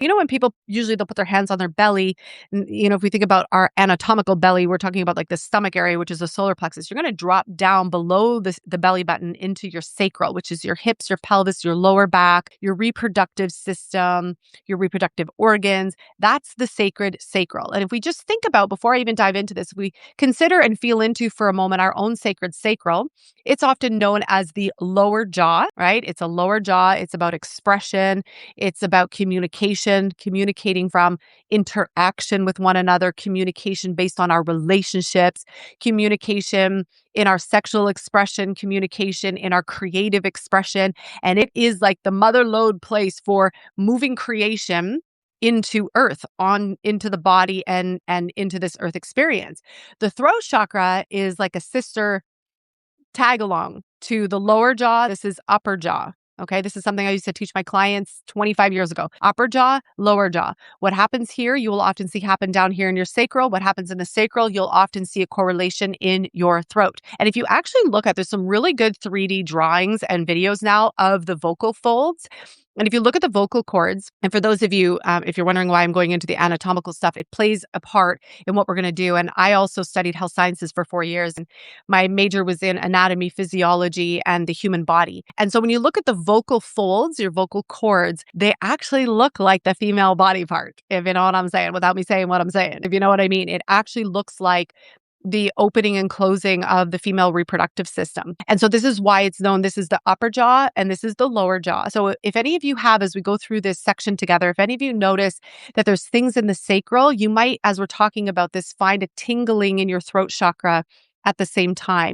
When people usually they'll put their hands on their belly, if we think about our anatomical belly, we're talking about like the stomach area, which is the solar plexus. You're going to drop down below the belly button into your sacral, which is your hips, your pelvis, your lower back, your reproductive system, your reproductive organs. That's the sacred sacral. And if we just think about, before I even dive into this, we consider and feel into for a moment our own sacred sacral. It's often known as the lower jaw, right? It's a lower jaw. It's about expression. It's about communication, communicating from interaction with one another, communication based on our relationships, communication in our sexual expression, communication in our creative expression. And it is like the mother lode place for moving creation into earth, into the body and into this earth experience. The throat chakra is like a sister tag along to the lower jaw. This is upper jaw. Okay, this is something I used to teach my clients 25 years ago. Upper jaw, lower jaw. What happens here, you will often see happen down here in your sacral. What happens in the sacral, you'll often see a correlation in your throat. And if you actually look at, there's some really good 3D drawings and videos now of the vocal folds. And if you look at the vocal cords, and for those of you, if you're wondering why I'm going into the anatomical stuff, it plays a part in what we're going to do. And I also studied health sciences for 4 years. And my major was in anatomy, physiology, and the human body. And so when you look at the vocal folds, your vocal cords, they actually look like the female body part, if you know what I'm saying, without me saying what I'm saying. If you know what I mean, it actually looks like the opening and closing of the female reproductive system. And so this is why it's known, this is the upper jaw and this is the lower jaw. So if any of you have, as we go through this section together, if any of you notice that there's things in the sacral, you might, as we're talking about this, find a tingling in your throat chakra at the same time.